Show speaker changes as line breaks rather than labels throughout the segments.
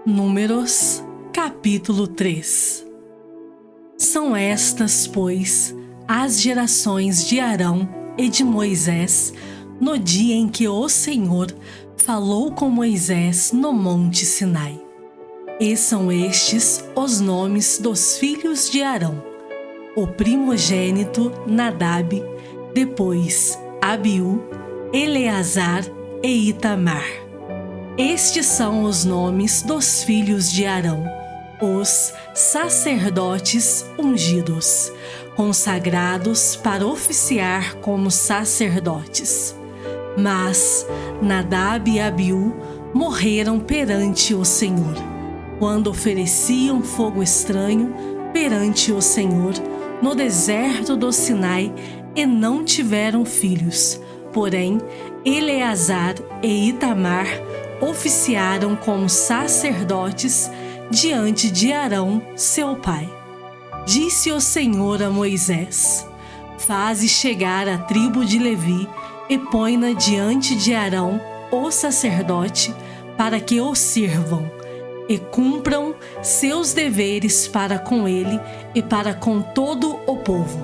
Números, capítulo 3. São estas, pois, as gerações de Arão e de Moisés, no dia em que o Senhor falou com Moisés no monte Sinai. E são estes os nomes dos filhos de Arão: o primogênito Nadab, depois Abiú, Eleazar e Itamar. Estes são os nomes dos filhos de Arão, os sacerdotes ungidos, consagrados para oficiar como sacerdotes. Mas Nadab e Abiú morreram perante o Senhor, quando ofereciam fogo estranho perante o Senhor no deserto do Sinai, e não tiveram filhos. Porém, Eleazar e Itamar oficiaram como sacerdotes diante de Arão, seu pai. Disse o Senhor a Moisés: faze chegar a tribo de Levi e põe-na diante de Arão, o sacerdote, para que o sirvam e cumpram seus deveres para com ele e para com todo o povo,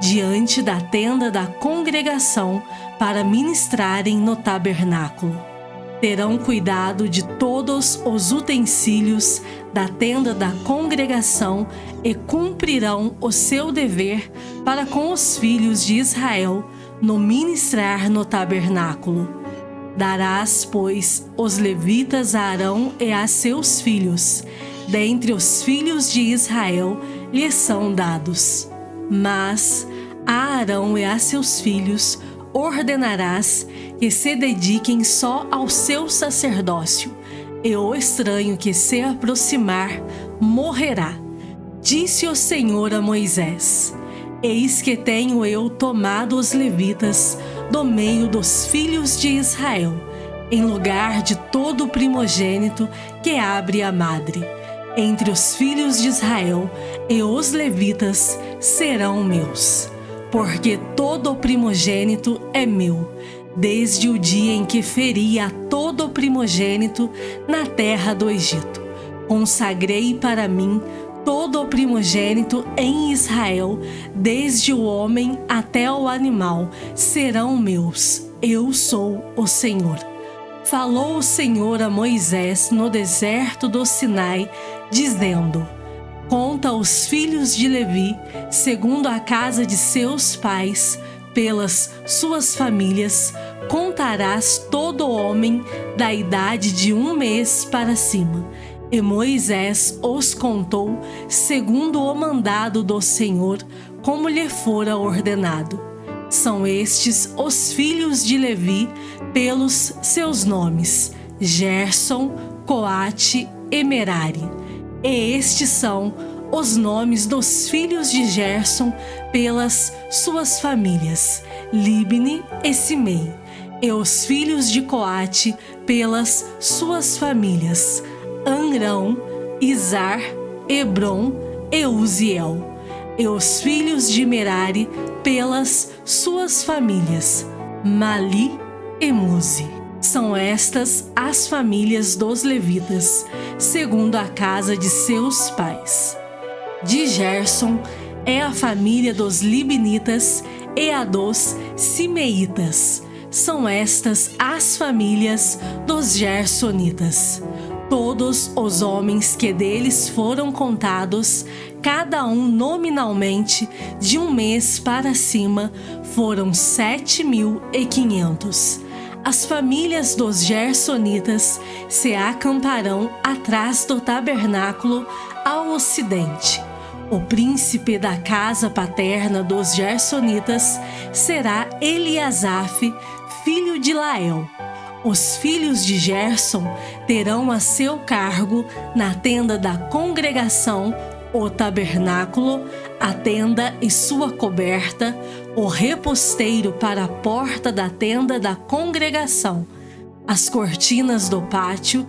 diante da tenda da congregação, para ministrarem no tabernáculo. Terão cuidado de todos os utensílios da tenda da congregação e cumprirão o seu dever para com os filhos de Israel no ministrar no tabernáculo. Darás, pois, os levitas a Arão e a seus filhos. Dentre os filhos de Israel lhes são dados. Mas a Arão e a seus filhos ordenarás que se dediquem só ao seu sacerdócio, e o estranho que se aproximar morrerá. Disse o Senhor a Moisés: eis que tenho eu tomado os levitas do meio dos filhos de Israel, em lugar de todo primogênito que abre a madre. Entre os filhos de Israel, e os levitas serão meus, porque todo o primogênito é meu, desde o dia em que feri a todo o primogênito na terra do Egito. Consagrei para mim todo o primogênito em Israel, desde o homem até o animal, serão meus. Eu sou o Senhor. Falou o Senhor a Moisés no deserto do Sinai, dizendo: conta os filhos de Levi, segundo a casa de seus pais, pelas suas famílias, contarás todo homem da idade de 1 mês para cima. E Moisés os contou segundo o mandado do Senhor, como lhe fora ordenado. São estes os filhos de Levi pelos seus nomes: Gerson, Coate e Merari. E estes são os nomes dos filhos de Gerson pelas suas famílias: Libni e Simei. E os filhos de Coate pelas suas famílias: Amrão, Izar, Hebron e Uziel. E os filhos de Merari pelas suas famílias: Mali e Muzi. São estas as famílias dos levitas, segundo a casa de seus pais. De Gerson é a família dos libnitas e a dos simeitas. São estas as famílias dos gersonitas. Todos os homens que deles foram contados, cada um nominalmente, de 1 mês para cima, foram 7.500. As famílias dos gersonitas se acamparão atrás do tabernáculo ao ocidente. O príncipe da casa paterna dos gersonitas será Eliasaf, filho de Lael. Os filhos de Gerson terão a seu cargo na tenda da congregação o tabernáculo, a tenda e sua coberta, o reposteiro para a porta da tenda da congregação, as cortinas do pátio,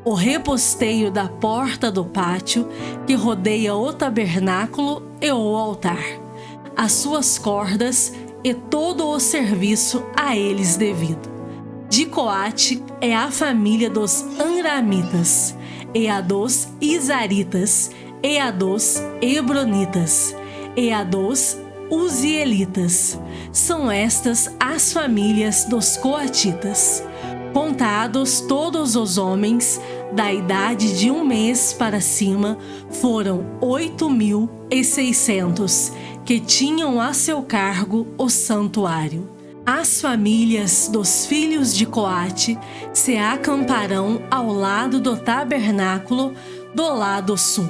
o reposteiro da porta do pátio que rodeia o tabernáculo e o altar, as suas cordas e todo o serviço a eles devido. De Coate é a família dos Amramitas. e a dos Izaritas, e a dos Hebronitas, e a dos Uzielitas. São estas as famílias dos coatitas. Contados todos os homens da idade de 1 mês para cima, foram 8.600, que tinham a seu cargo o santuário. As famílias dos filhos de Coate se acamparão ao lado do tabernáculo do lado sul.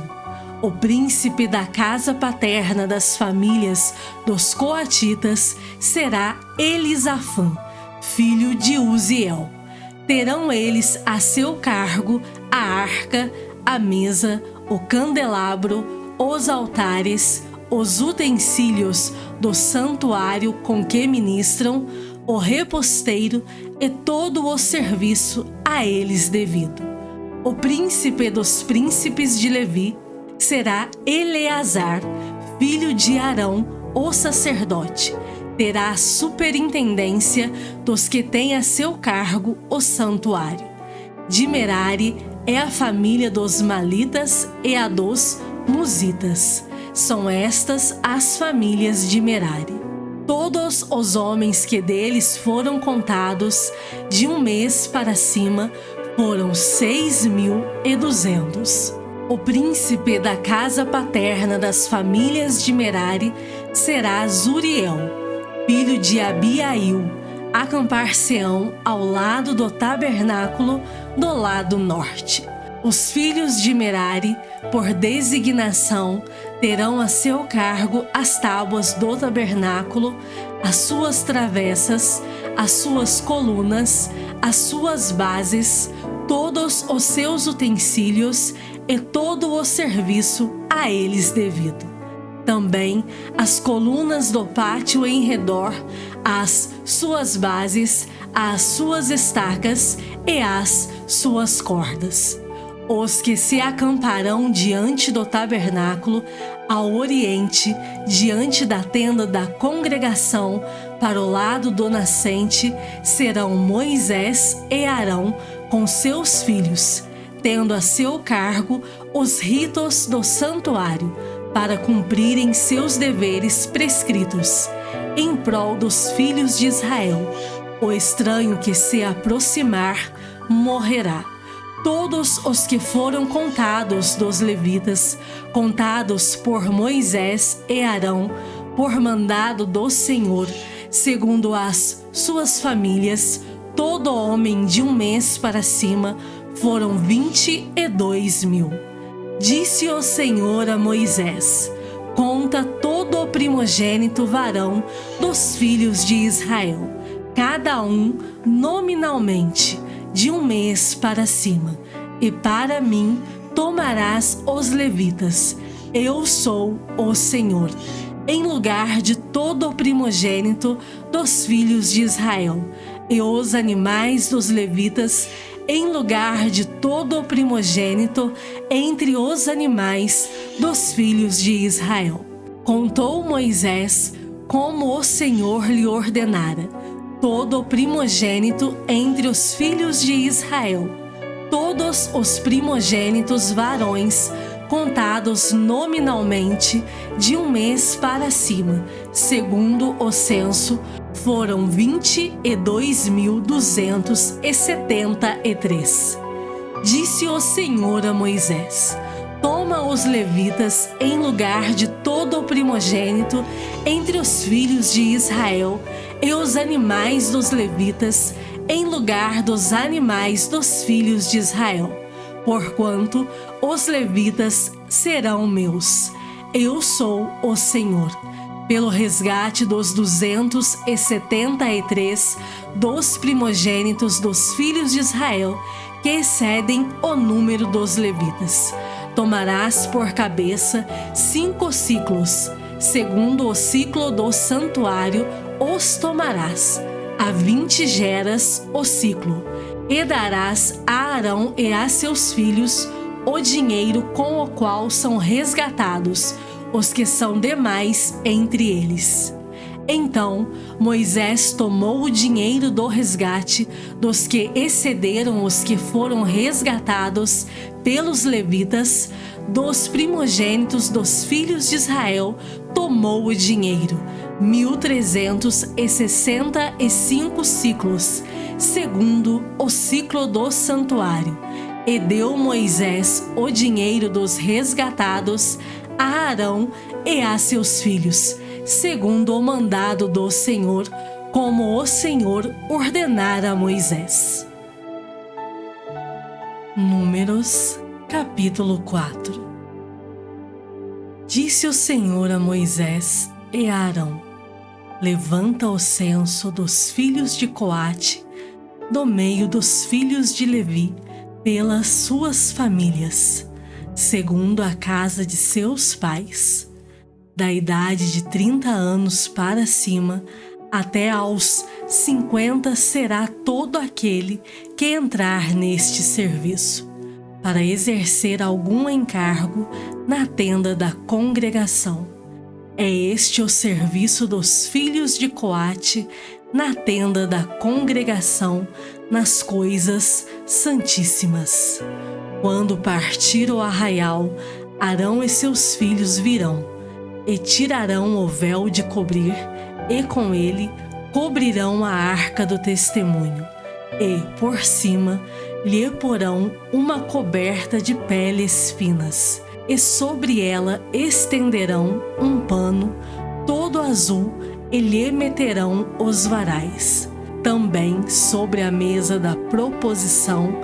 O príncipe da casa paterna das famílias dos coatitas será Elisafã, filho de Uziel. Terão eles a seu cargo a arca, a mesa, o candelabro, os altares, os utensílios do santuário com que ministram, o reposteiro e todo o serviço a eles devido. O príncipe dos príncipes de Levi será Eleazar, filho de Arão, o sacerdote. Terá a superintendência dos que têm a seu cargo o santuário. De Merari é a família dos Malitas e a dos Musitas. São estas as famílias de Merari. Todos os homens que deles foram contados de 1 mês para cima foram 6.200. O príncipe da casa paterna das famílias de Merari será Zuriel, filho de Abiail. Acampar-se-ão ao lado do tabernáculo do lado norte. Os filhos de Merari, por designação, terão a seu cargo as tábuas do tabernáculo, as suas travessas, as suas colunas, as suas bases, todos os seus utensílios e todo o serviço a eles devido. Também as colunas do pátio em redor, as suas bases, as suas estacas e as suas cordas. Os que se acamparão diante do tabernáculo, ao oriente, diante da tenda da congregação, para o lado do nascente, serão Moisés e Arão com seus filhos, tendo a seu cargo os ritos do santuário, para cumprirem seus deveres prescritos, em prol dos filhos de Israel. O estranho que se aproximar morrerá. Todos os que foram contados dos levitas, contados por Moisés e Arão, por mandado do Senhor, segundo as suas famílias, todo homem de 1 mês para cima, foram 22.000. Disse o Senhor a Moisés: conta todo o primogênito varão dos filhos de Israel, cada um nominalmente, de 1 mês para cima, e para mim tomarás os levitas. Eu sou o Senhor, em lugar de todo o primogênito dos filhos de Israel, e os animais dos levitas, em lugar de todo o primogênito entre os animais dos filhos de Israel. Contou Moisés como o Senhor lhe ordenara, todo o primogênito entre os filhos de Israel, todos os primogênitos varões, contados nominalmente, de 1 mês para cima, segundo o censo, foram 22.273. Disse o Senhor a Moisés: toma os levitas em lugar de todo o primogênito entre os filhos de Israel, e os animais dos levitas em lugar dos animais dos filhos de Israel, porquanto os levitas serão meus. Eu sou o Senhor. Pelo resgate dos 273 dos primogênitos dos filhos de Israel, que excedem o número dos levitas, tomarás por cabeça 5 ciclos, segundo o ciclo do santuário os tomarás, a 20 geras o ciclo, e darás a Arão e a seus filhos o dinheiro com o qual são resgatados os que são demais entre eles. Então Moisés tomou o dinheiro do resgate dos que excederam os que foram resgatados pelos levitas, dos primogênitos dos filhos de Israel, tomou o dinheiro, 1.365 ciclos, segundo o ciclo do santuário, e deu Moisés o dinheiro dos resgatados a Arão e a seus filhos, segundo o mandado do Senhor, como o Senhor ordenara a Moisés. Números, capítulo 4. Disse o Senhor a Moisés e a Arão: levanta o censo dos filhos de Coate, do meio dos filhos de Levi, pelas suas famílias, segundo a casa de seus pais, da idade de 30 anos para cima, até aos 50 será todo aquele que entrar neste serviço, para exercer algum encargo na tenda da congregação. É este o serviço dos filhos de Coate na tenda da congregação, nas coisas santíssimas. Quando partir o arraial, Arão e seus filhos virão, e tirarão o véu de cobrir, e com ele cobrirão a arca do testemunho, e, por cima, lhe porão uma coberta de peles finas, e sobre ela estenderão um pano todo azul, e lhe meterão os varais. Também sobre a mesa da proposição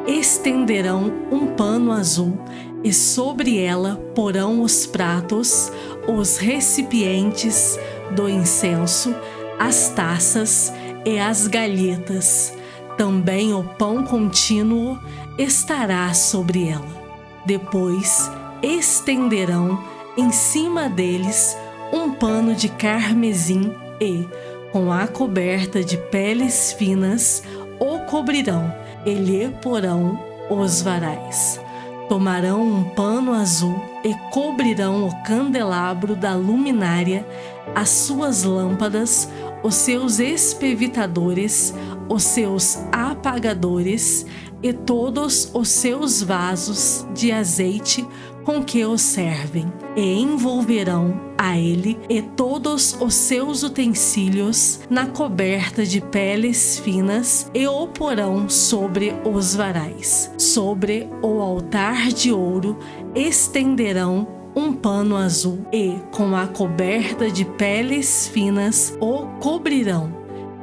estenderão um pano azul, e sobre ela porão os pratos, os recipientes do incenso, as taças e as galhetas. Também o pão contínuo estará sobre ela. Depois estenderão em cima deles um pano de carmesim e, com a coberta de peles finas, o cobrirão e lhe porão os varais. Tomarão um pano azul e cobrirão o candelabro da luminária, as suas lâmpadas, os seus espevitadores, os seus apagadores e todos os seus vasos de azeite com que o servem, e envolverão a ele e todos os seus utensílios na coberta de peles finas e o porão sobre os varais. Sobre o altar de ouro estenderão um pano azul e, com a coberta de peles finas, o cobrirão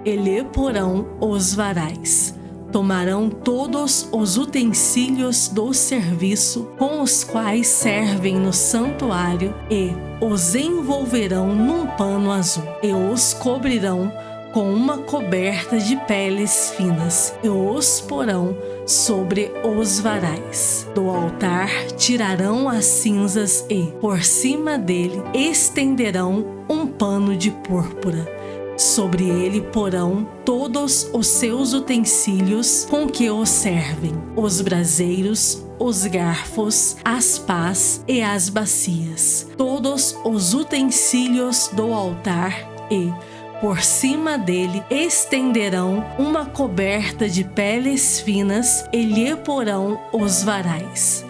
e lhe porão os varais. Tomarão todos os utensílios do serviço com os quais servem no santuário e os envolverão num pano azul e os cobrirão com uma coberta de peles finas e os porão sobre os varais. Do altar tirarão as cinzas e, por cima dele, estenderão um pano de púrpura. Sobre ele porão todos os seus utensílios com que o servem, os braseiros, os garfos, as pás e as bacias, todos os utensílios do altar e, por cima dele, estenderão uma coberta de peles finas e lhe porão os varais.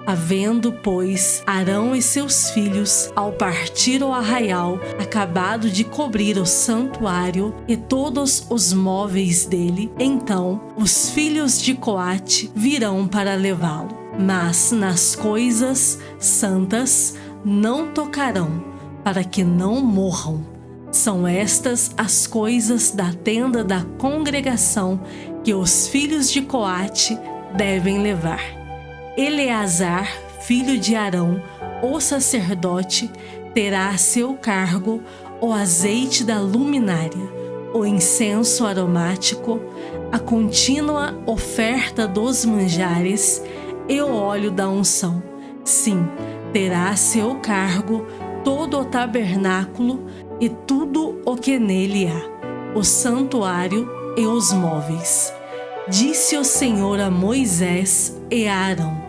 Havendo, pois, Arão e seus filhos, ao partir o arraial, acabado de cobrir o santuário e todos os móveis dele, então os filhos de Coate virão para levá-lo. Mas nas coisas santas não tocarão, para que não morram. São estas as coisas da tenda da congregação que os filhos de Coate devem levar. Eleazar, filho de Arão, o sacerdote, terá a seu cargo o azeite da luminária, o incenso aromático, a contínua oferta dos manjares e o óleo da unção. Sim, terá a seu cargo todo o tabernáculo e tudo o que nele há, o santuário e os móveis. Disse o Senhor a Moisés e a Arão: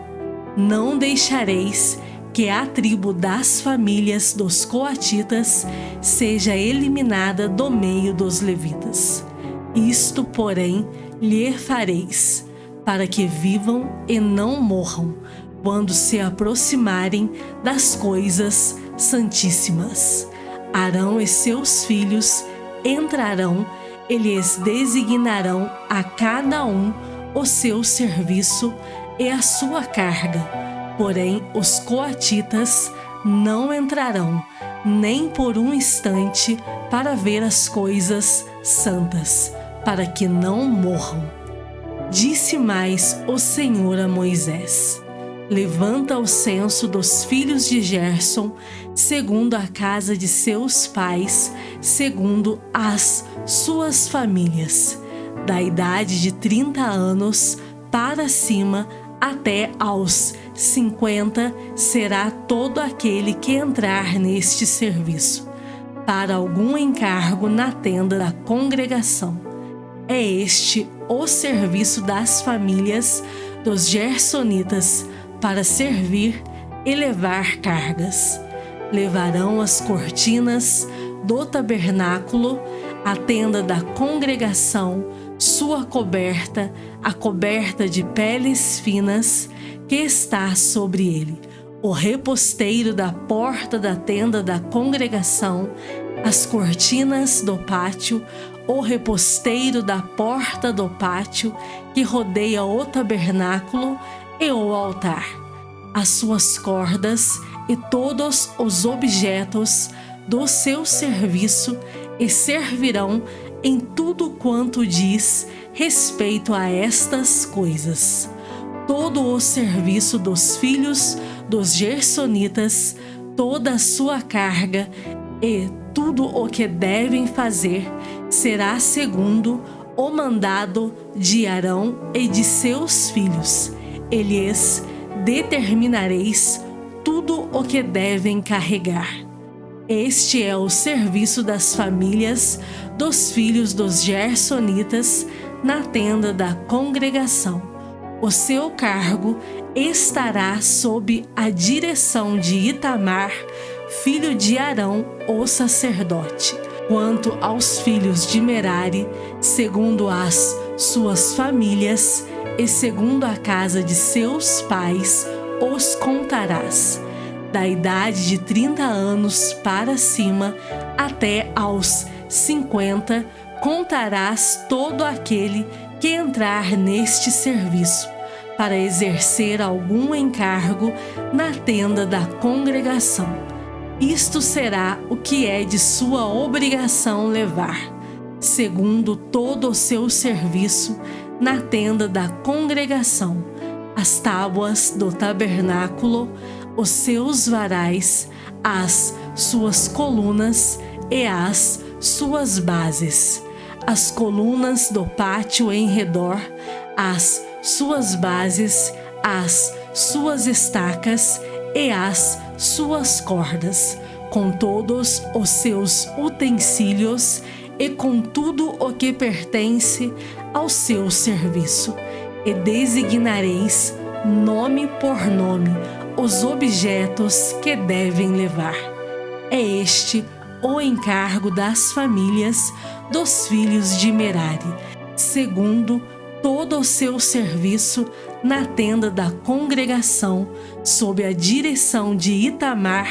não deixareis que a tribo das famílias dos coatitas seja eliminada do meio dos levitas. Isto, porém, lhe fareis, para que vivam e não morram, quando se aproximarem das coisas santíssimas. Arão e seus filhos entrarão e lhes designarão a cada um o seu serviço e a sua carga. Porém, os coatitas não entrarão, nem por um instante, para ver as coisas santas, para que não morram. Disse mais o Senhor a Moisés: levanta o censo dos filhos de Gerson, segundo a casa de seus pais, segundo as suas famílias, da idade de 30 anos para cima até aos 50 será todo aquele que entrar neste serviço, para algum encargo na tenda da congregação. É este o serviço das famílias dos gersonitas, para servir e levar cargas. Levarão as cortinas do tabernáculo, a tenda da congregação, sua coberta, a coberta de peles finas que está sobre ele, o reposteiro da porta da tenda da congregação, as cortinas do pátio, o reposteiro da porta do pátio que rodeia o tabernáculo e o altar, as suas cordas e todos os objetos do seu serviço, e servirão em tudo quanto diz respeito a estas coisas. Todo o serviço dos filhos dos gersonitas, toda a sua carga e tudo o que devem fazer será segundo o mandado de Arão e de seus filhos. E lhes determinareis tudo o que devem carregar. Este é o serviço das famílias dos filhos dos gersonitas na tenda da congregação. O seu cargo estará sob a direção de Itamar, filho de Arão, o sacerdote. Quanto aos filhos de Merari, segundo as suas famílias e segundo a casa de seus pais, os contarás. Da idade de 30 anos para cima até aos 50, contarás todo aquele que entrar neste serviço, para exercer algum encargo na tenda da congregação. Isto será o que é de sua obrigação levar, segundo todo o seu serviço, na tenda da congregação, as tábuas do tabernáculo, os seus varais, as suas colunas e as suas bases, as colunas do pátio em redor, as suas bases, as suas estacas e as suas cordas, com todos os seus utensílios e com tudo o que pertence ao seu serviço. E designareis, nome por nome, os objetos que devem levar. É este o encargo das famílias dos filhos de Merari, segundo todo o seu serviço na tenda da congregação, sob a direção de Itamar,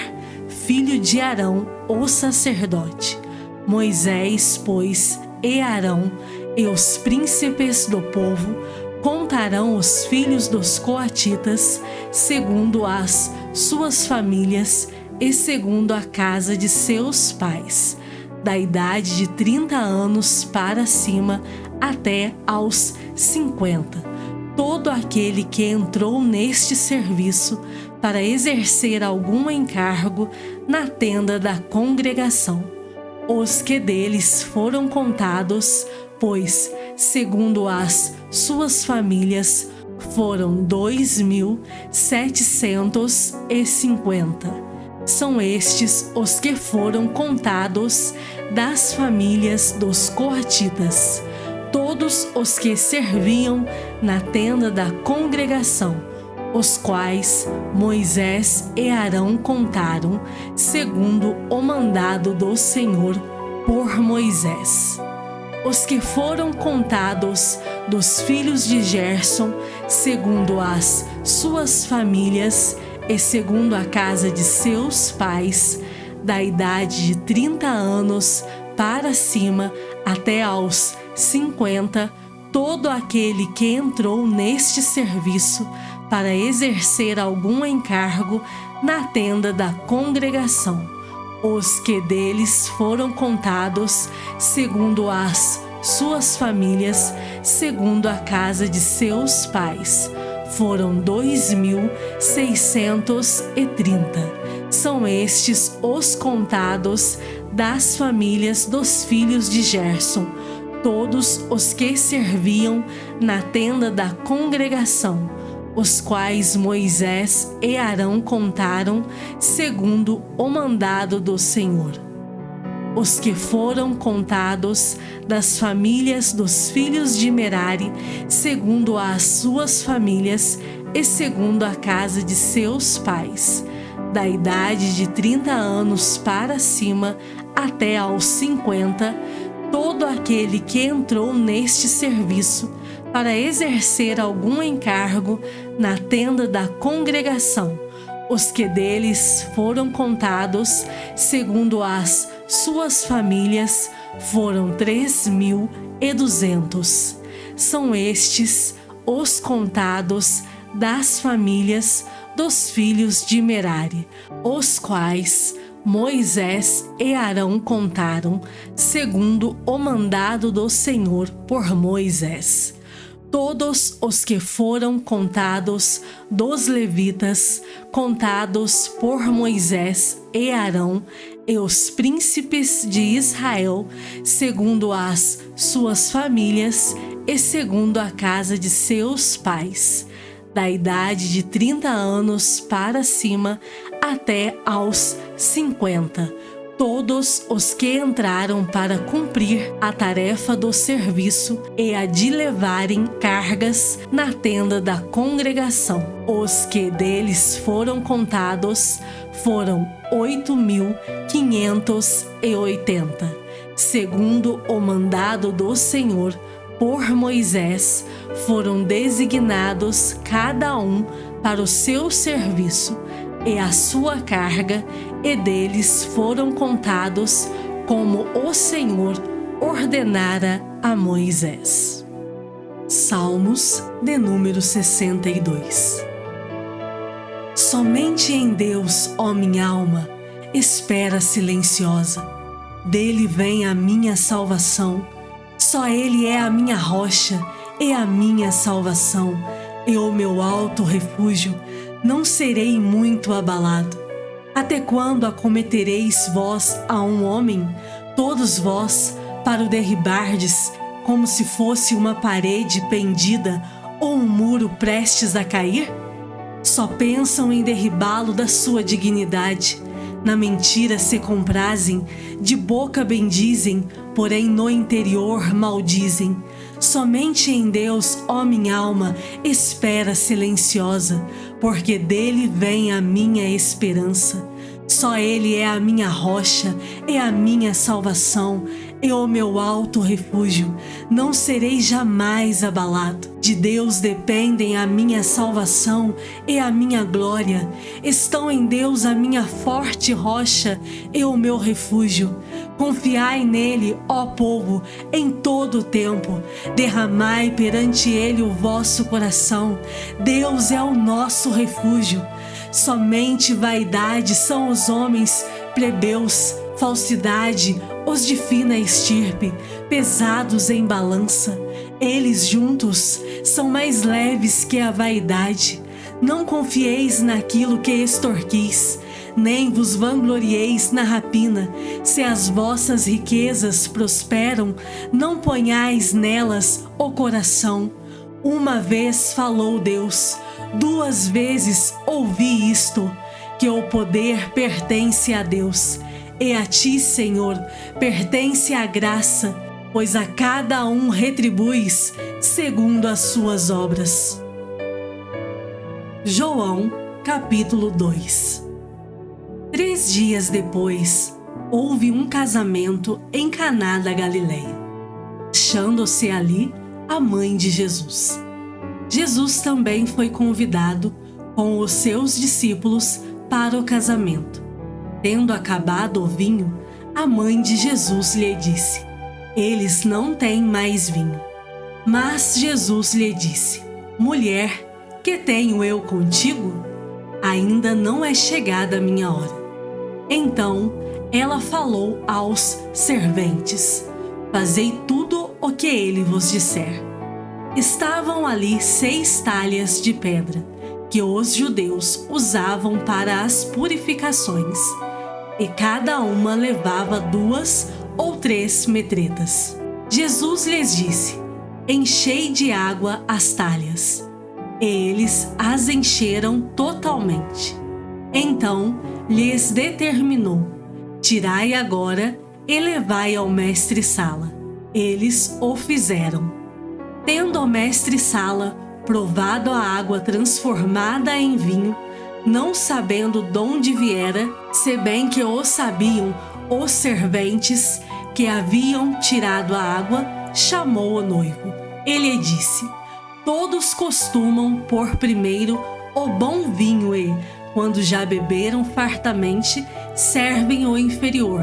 filho de Arão, o sacerdote. Moisés, pois, e Arão, e os príncipes do povo, contarão os filhos dos coatitas, segundo as suas famílias e segundo a casa de seus pais, da idade de 30 anos para cima até aos 50. Todo aquele que entrou neste serviço para exercer algum encargo na tenda da congregação. Os que deles foram contados, pois, segundo as suas famílias, foram 2.750. São estes os que foram contados das famílias dos coatitas, todos os que serviam na tenda da congregação, os quais Moisés e Arão contaram, segundo o mandado do Senhor por Moisés. Os que foram contados dos filhos de Gerson, segundo as suas famílias e segundo a casa de seus pais, da idade de 30 anos para cima até aos 50, todo aquele que entrou neste serviço para exercer algum encargo na tenda da congregação. Os que deles foram contados, segundo as suas famílias, segundo a casa de seus pais, foram 2.630. São estes os contados das famílias dos filhos de Gerson, todos os que serviam na tenda da congregação, os quais Moisés e Arão contaram, segundo o mandado do Senhor. Os que foram contados das famílias dos filhos de Merari, segundo as suas famílias e segundo a casa de seus pais, da idade de 30 anos para cima até aos 50, todo aquele que entrou neste serviço para exercer algum encargo na tenda da congregação. Os que deles foram contados, segundo as suas famílias, foram 3.200. São estes os contados das famílias dos filhos de Merari, os quais Moisés e Arão contaram, segundo o mandado do Senhor por Moisés. Todos os que foram contados dos levitas, contados por Moisés e Arão, e os príncipes de Israel, segundo as suas famílias e segundo a casa de seus pais, da idade de 30 anos para cima até aos 50, todos os que entraram para cumprir a tarefa do serviço e a de levarem cargas na tenda da congregação. Os que deles foram contados foram 8.580, segundo o mandado do Senhor por Moisés, foram designados cada um para o seu serviço e a sua carga, e deles foram contados como o Senhor ordenara a Moisés. Salmos de número 62. Somente em Deus, ó minha alma, espera silenciosa. Dele vem a minha salvação. Só Ele é a minha rocha e a minha salvação, e o meu alto refúgio. Não serei muito abalado. Até quando acometereis vós a um homem, todos vós, para o derribardes, como se fosse uma parede pendida ou um muro prestes a cair? Só pensam em derribá-lo da sua dignidade. Na mentira se comprazem, de boca bendizem, porém no interior maldizem. Somente em Deus, ó minha alma, espera silenciosa, porque dele vem a minha esperança. Só Ele é a minha rocha, é a minha salvação, é o meu alto refúgio. Não serei jamais abalado. De Deus dependem a minha salvação e a minha glória. Estão em Deus a minha forte rocha e o meu refúgio. Confiai nele, ó povo, em todo o tempo. Derramai perante ele o vosso coração. Deus é o nosso refúgio. Somente vaidade são os homens plebeus, falsidade os de fina estirpe, pesados em balança. Eles juntos são mais leves que a vaidade. Não confieis naquilo que extorquis, nem vos vanglorieis na rapina. Se as vossas riquezas prosperam, não ponhais nelas o coração. Uma vez falou Deus, 2 vezes ouvi isto, que o poder pertence a Deus, e a ti, Senhor, pertence a graça, pois a cada um retribuis segundo as suas obras. João, capítulo 2. 3 dias depois, houve um casamento em Caná da Galileia, achando-se ali a mãe de Jesus. Jesus também foi convidado com os seus discípulos para o casamento. Tendo acabado o vinho, a mãe de Jesus lhe disse: "Eles não têm mais vinho." Mas Jesus lhe disse: "Mulher, que tenho eu contigo? Ainda não é chegada a minha hora." Então ela falou aos serventes: "Fazei tudo o que ele vos disser." Estavam ali 6 talhas de pedra, que os judeus usavam para as purificações, e cada uma levava 2 ou 3 metretas. Jesus lhes disse: "Enchei de água as talhas." E eles as encheram totalmente. Então lhes determinou: "Tirai agora e levai ao mestre-sala." Eles o fizeram. Tendo o mestre-sala provado a água transformada em vinho, não sabendo donde viera, se bem que o sabiam os serventes que haviam tirado a água, chamou o noivo. Ele disse: "Todos costumam pôr primeiro o bom vinho e, quando já beberam fartamente, servem o inferior.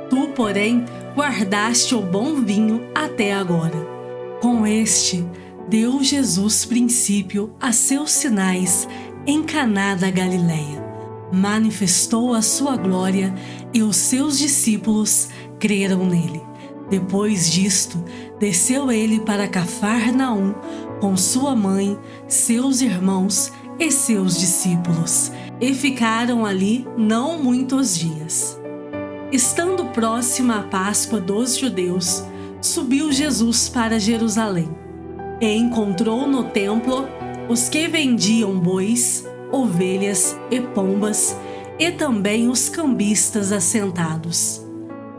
Tu, porém, guardaste o bom vinho até agora." Com este, deu Jesus princípio a seus sinais em Caná da Galileia. Manifestou a sua glória e os seus discípulos creram nele. Depois disto, desceu ele para Cafarnaum com sua mãe, seus irmãos e seus discípulos, e ficaram ali não muitos dias. Estando próxima a Páscoa dos judeus, subiu Jesus para Jerusalém e encontrou no templo os que vendiam bois, ovelhas e pombas, e também os cambistas assentados.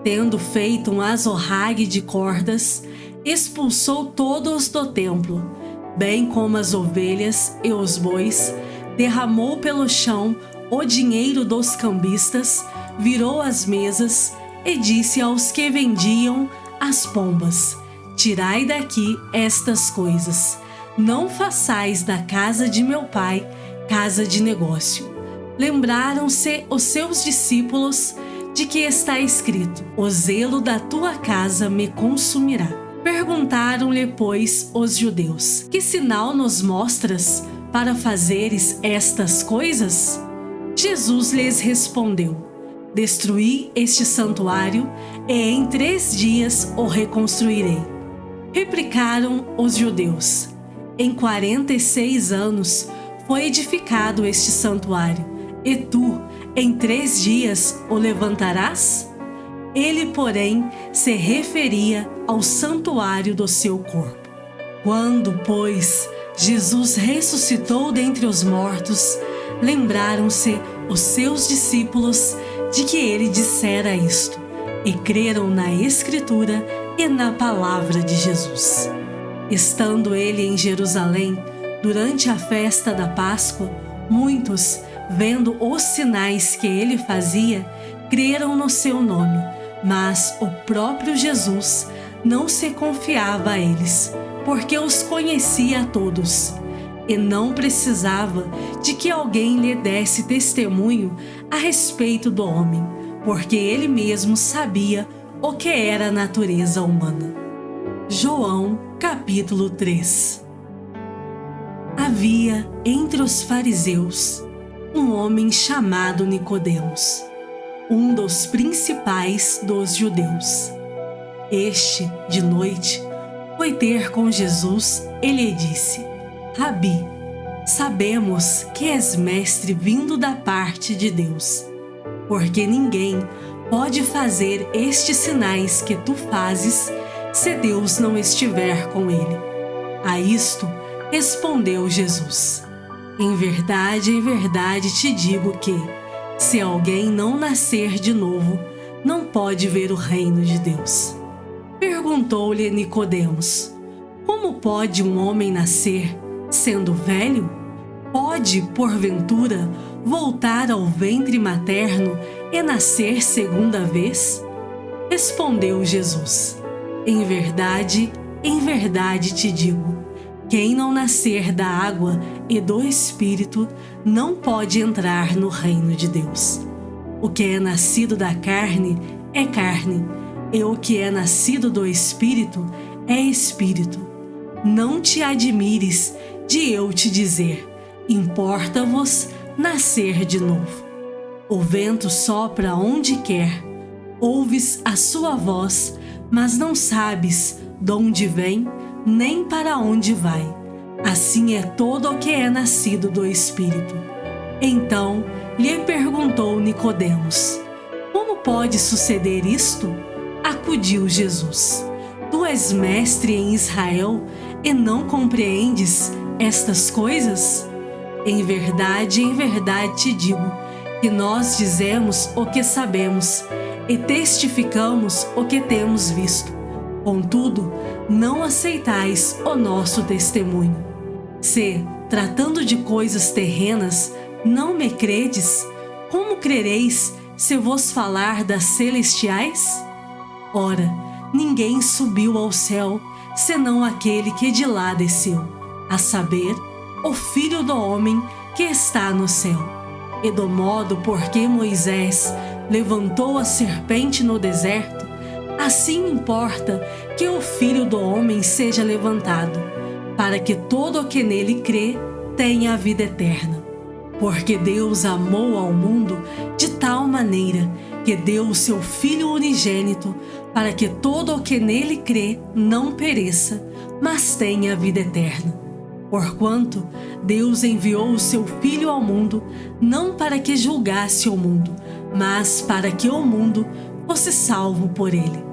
Tendo feito um azorrague de cordas, expulsou todos do templo, bem como as ovelhas e os bois, derramou pelo chão o dinheiro dos cambistas, virou as mesas e disse aos que vendiam as pombas: "Tirai daqui estas coisas. Não façais da casa de meu pai casa de negócio." Lembraram-se os seus discípulos de que está escrito: "O zelo da tua casa me consumirá." Perguntaram-lhe, pois, os judeus: "Que sinal nos mostras para fazeres estas coisas?" Jesus lhes respondeu: "Destruí este santuário e em 3 dias o reconstruirei." Replicaram os judeus: "Em 46 anos foi edificado este santuário, e tu, em 3 dias, o levantarás?" Ele, porém, se referia ao santuário do seu corpo. Quando, pois, Jesus ressuscitou dentre os mortos, lembraram-se os seus discípulos de que ele dissera isto, e creram na Escritura e na palavra de Jesus. Estando ele em Jerusalém, durante a festa da Páscoa, muitos, vendo os sinais que ele fazia, creram no seu nome, mas o próprio Jesus não se confiava a eles, porque os conhecia a todos, e não precisava de que alguém lhe desse testemunho a respeito do homem, porque ele mesmo sabia o que era a natureza humana. João, capítulo 3. Havia entre os fariseus um homem chamado Nicodemos, um dos principais dos judeus. Este, de noite, foi ter com Jesus e lhe disse: "Rabi, sabemos que és mestre vindo da parte de Deus, porque ninguém pode fazer estes sinais que tu fazes se Deus não estiver com ele." A isto respondeu Jesus: em verdade te digo que, se alguém não nascer de novo, não pode ver o reino de Deus." Perguntou-lhe Nicodemos: "Como pode um homem nascer sendo velho?" pode, porventura, voltar ao ventre materno e nascer segunda vez? Respondeu Jesus: em verdade te digo, quem não nascer da água e do Espírito não pode entrar no reino de Deus. O que é nascido da carne é carne, e o que é nascido do Espírito é Espírito. Não te admires de eu te dizer: importa-vos nascer de novo. O vento sopra onde quer, ouves a sua voz, mas não sabes de onde vem, nem para onde vai. Assim é todo o que é nascido do Espírito. Então lhe perguntou Nicodemos: como pode suceder isto? Acudiu Jesus: tu és mestre em Israel e não compreendes estas coisas? Em verdade te digo, que nós dizemos o que sabemos e testificamos o que temos visto. Contudo, não aceitais o nosso testemunho. Se, tratando de coisas terrenas, não me credes, como crereis se vos falar das celestiais? Ora, ninguém subiu ao céu, senão aquele que de lá desceu, a saber, o Filho do Homem que está no céu. E do modo por que Moisés levantou a serpente no deserto, assim importa que o Filho do Homem seja levantado, para que todo o que nele crê tenha a vida eterna. Porque Deus amou ao mundo de tal maneira que deu o seu Filho unigênito, para que todo o que nele crê não pereça, mas tenha a vida eterna. Porquanto Deus enviou o seu Filho ao mundo, não para que julgasse o mundo, mas para que o mundo fosse salvo por ele.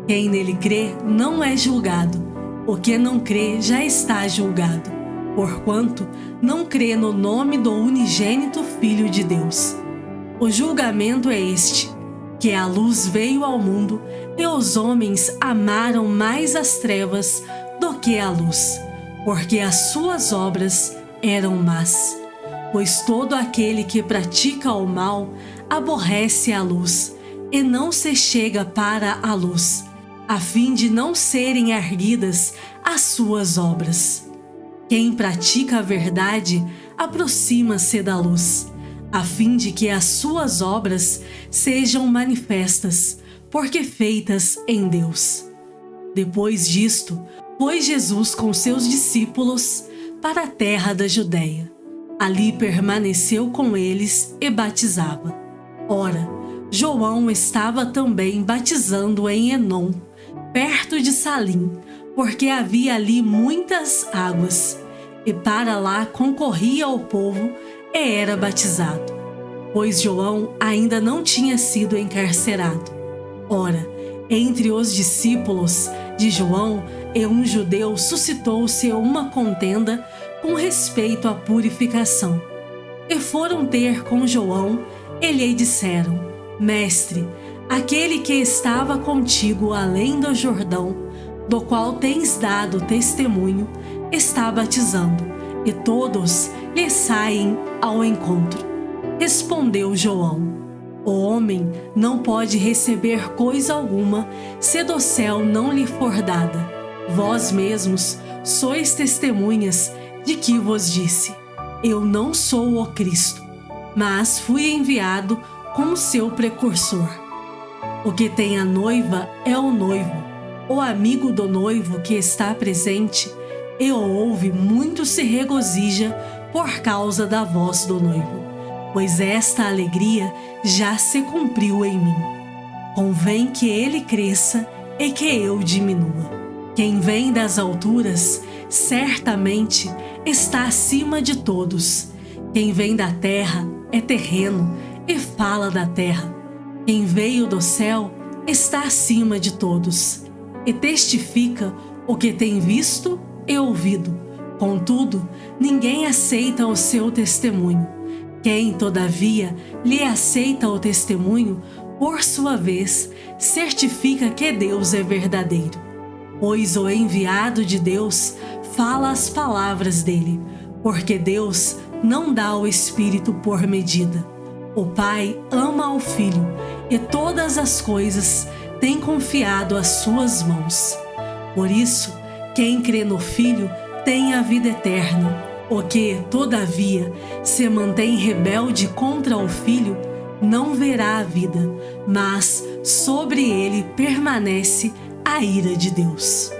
Quem nele crê não é julgado, o que não crê já está julgado, porquanto não crê no nome do unigênito Filho de Deus. O julgamento é este, que a luz veio ao mundo e os homens amaram mais as trevas do que a luz, porque as suas obras eram más. Pois todo aquele que pratica o mal aborrece a luz e não se chega para a luz, a fim de não serem erguidas as suas obras. Quem pratica a verdade aproxima-se da luz, a fim de que as suas obras sejam manifestas, porque feitas em Deus. Depois disto, foi Jesus com seus discípulos para a terra da Judéia. Ali permaneceu com eles e batizava. Ora, João estava também batizando em Enom, perto de Salim, porque havia ali muitas águas, e para lá concorria o povo e era batizado, pois João ainda não tinha sido encarcerado. Ora, entre os discípulos de João e um judeu suscitou-se uma contenda com respeito à purificação. E foram ter com João e lhe disseram: Mestre, aquele que estava contigo além do Jordão, do qual tens dado testemunho, está batizando, e todos lhe saem ao encontro. Respondeu João: O homem não pode receber coisa alguma se do céu não lhe for dada. Vós mesmos sois testemunhas de que vos disse: Eu não sou o Cristo, mas fui enviado como seu precursor. O que tem a noiva é o noivo. O amigo do noivo que está presente e o ouve muito se regozija por causa da voz do noivo, pois esta alegria já se cumpriu em mim. Convém que ele cresça e que eu diminua. Quem vem das alturas certamente está acima de todos. Quem vem da terra é terreno e fala da terra. Quem veio do céu está acima de todos e testifica o que tem visto e ouvido. Contudo, ninguém aceita o seu testemunho. Quem, todavia, lhe aceita o testemunho, por sua vez, certifica que Deus é verdadeiro. Pois o enviado de Deus fala as palavras dele, porque Deus não dá o Espírito por medida. O Pai ama ao Filho e todas as coisas tem confiado às suas mãos. Por isso, quem crê no Filho tem a vida eterna. O que, todavia, se mantém rebelde contra o Filho, não verá a vida, mas sobre ele permanece a ira de Deus.